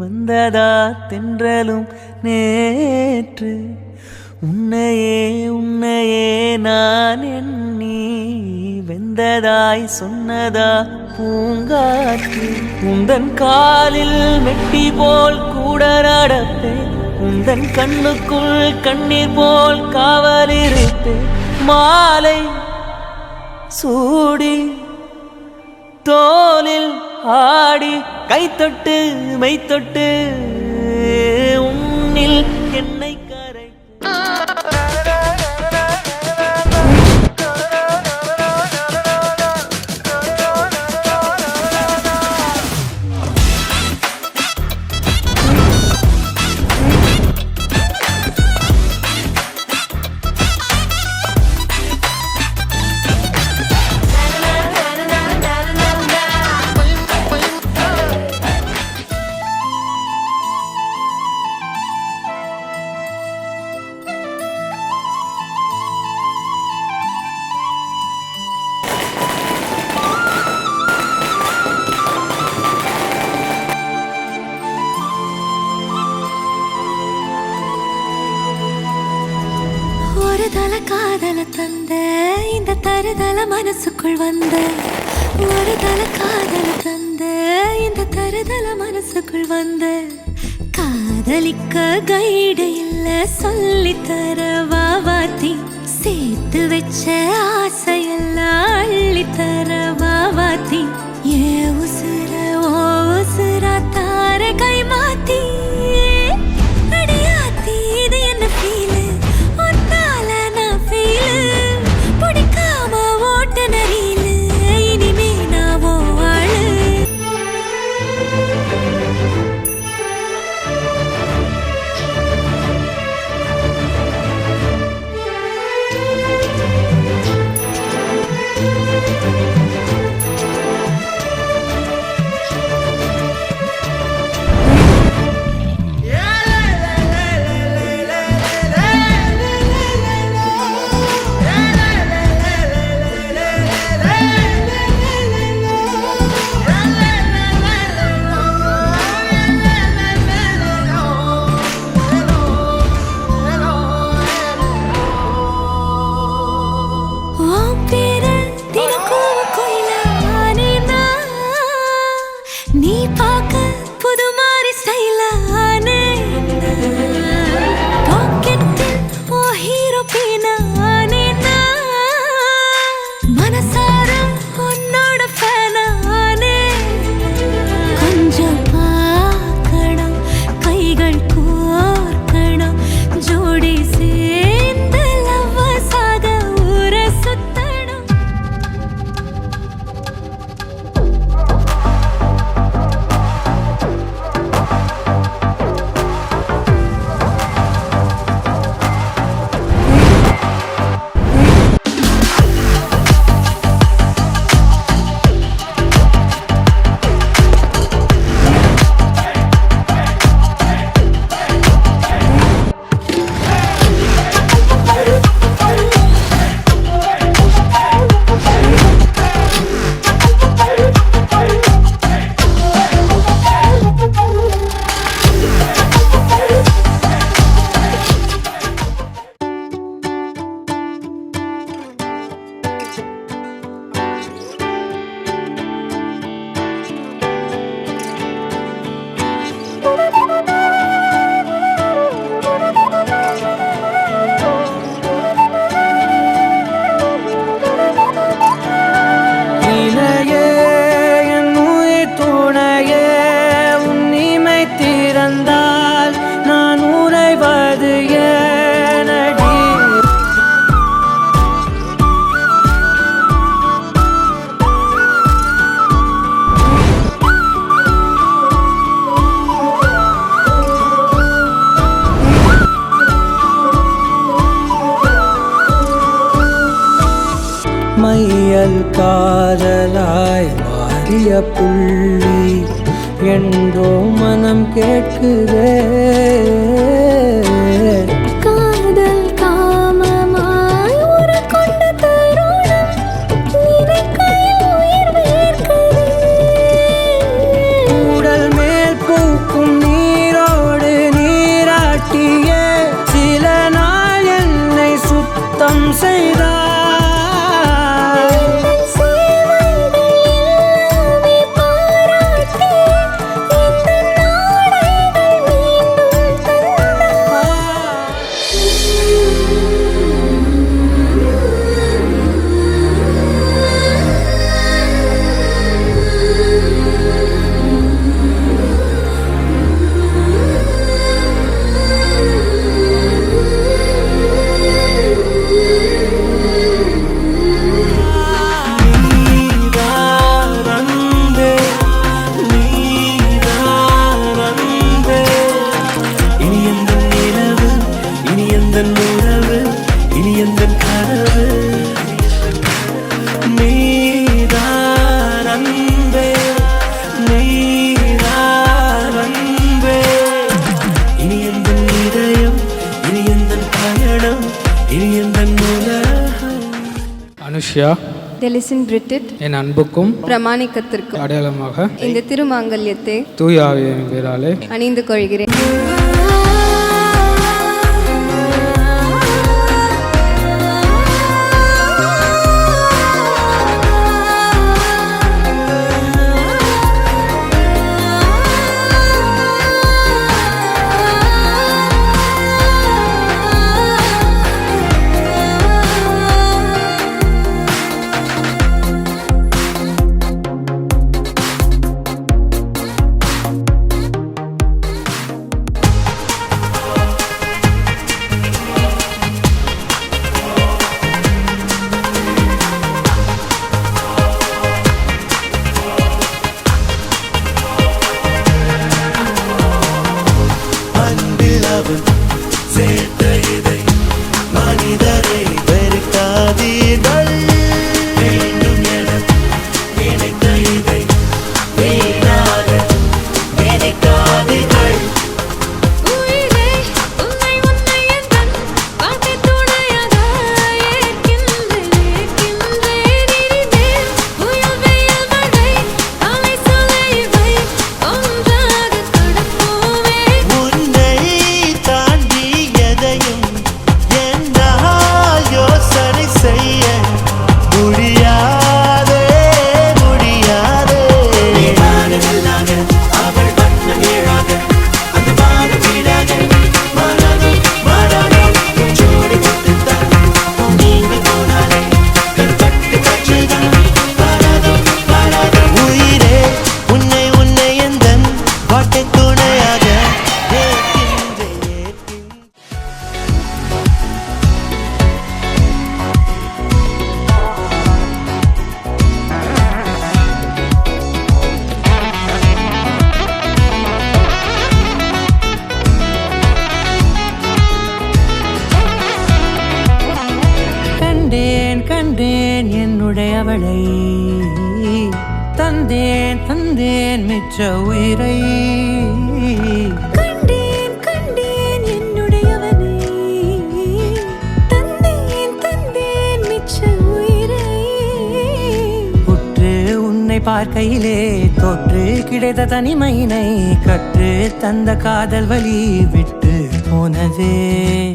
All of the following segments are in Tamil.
வந்ததா தென்றலும் நேற்று உன்னையே உன்னையே நான் எண்ணி வெந்ததாய் சொன்னதா பூங்காற்று உந்தன் காலில் மெட்டி போல் கூட நடப்பேன் உந்தன் கண்ணுக்குள் கண்ணீர் போல் காவலிருப்பேன் மாலை சூடி தோலில் ஆடி கைத்தொட்டு மெய்த்தொட்டு உன்னில் என்னை கரை தல காதல தந்த இந்த தருதல மனசுக்குள் வந்த ஒரு தல காதல தந்த இந்த தருதல மனசுக்குள் வந்த காதலிக்க கைடு இல்ல சொல்லித்தர வாவாத்தி சேர்த்து வச்ச ஆசையெல்லாம் அள்ளித்தர வாவாத்தி ஏ உசுர ஓ உசுரா தார கை மாத்தி அடியாத்தி இது என்ன ஃபீல் நீ பார்க்க புது மாதிரி ஸ்டைலானே பாக்கெட்டில் ஓ ஹீரோ பீனானே மனசார உன்னோட ஃபேனானே கொஞ்சம் பார்க்கணும் கைகள் கோர்க்கணும் ஜோடி சேர்ந்து லவ்வர்ஸாக ஊரை சுத்தணும் மையல் காதலாய் மாறிய புள்ளி என்றோ மனம் கேட்குதே காதல் காமமாய் ஒரு கொண்ட தருணம் நினைக்கையில் உயிர் வேர்க்குதே கூடல் மேல் அக்ஷயா டெலிசின் பிரிட்டிட் என் அன்புக்கும் பிரமாணிக்கத்திற்கும் அடையாளமாக இந்த திருமாங்கல்யத்தை தூய ஆவியின் பேராலே அணிந்து கொள்கிறேன். சேர்த்த இதை மனிதரை வெறுக்காதீர்கள், வேண்டும் என நினைத்த இதை வீணாக நினைக்காதீர்கள். உயிரே உன்னை உன்னை எந்தன் வாழ்க்கை துணையாக ஏற்கின்றேன் இனிமேல் புயல் வெயில் மழை அலை சொலை இவை ஒன்றாக கடப்போமே. உன்னை தாண்டி எதையும் என்னால் யோசனை செய்ய முடியாதே முடியாதே. அவள் வண்ணம் ஏழாக அந்த வானம் வீடாக மாறாதோ மாறாதோ ஜோடி மட்டும்தான் நீங்க போனாலே கருப்பட்டு காற்றுதான் மாறாதோ மாறாதோ. உயிரே உன்னை உன்னை எந்தன் வாழ்க்கை துணையாக ஏற்கின்றேன். கண்டேன் கண்டேன் என்னுடையவளை, தந்தேன் தந்தேன் மிச்ச உயிரை. கண்டேன் கண்டேன் என்னுடையவனை தந்தேன் தந்தேன் மிச்ச உயிரை. உற்று உன்னை பார்க்கையிலே தொற்று கிடைத்த தனிமையினை கற்று தந்த காதல் வழி விட்டு போனதே.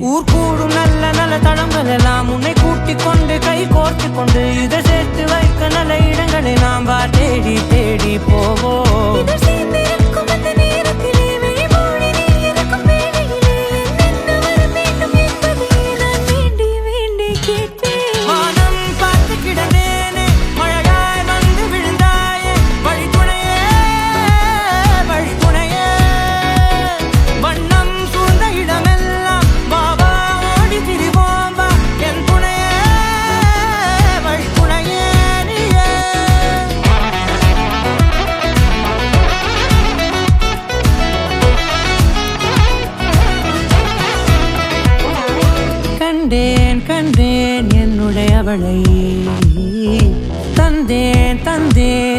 ஊர் கூடும் நல்ல நல்ல தளங்கள் எல்லாம் உன்னை கூட்டிக் கொண்டு கை கோர்த்து கொண்டு இதை சேர்த்து வைக்க நல்ல இடங்களை நாம் வா தேடி தேடி போவோம். இதழ் சேர்ந்திருக்கும் அந்த நேரத்திலே விழிமூடி நீ இருக்கும் வேளையிலே என்ன வர வேண்டும் என்பதை நான் வேண்டி வேண்டி கேட்பேன். வானம் பார்த்து கிடந்தேனே, மழையாய் வந்து விழுந்தாயே, வழித்துணையே வழித்துணையே. வண்ணம் சூழ்ந்த இடமெல்லாம் வா வா ஓடி திரிவோம் வா, என் துணையே வழித்துணையே நீயே. கண்டேன் கண்டேன் என்னுடையவளை, தந்தேன் தந்தேன்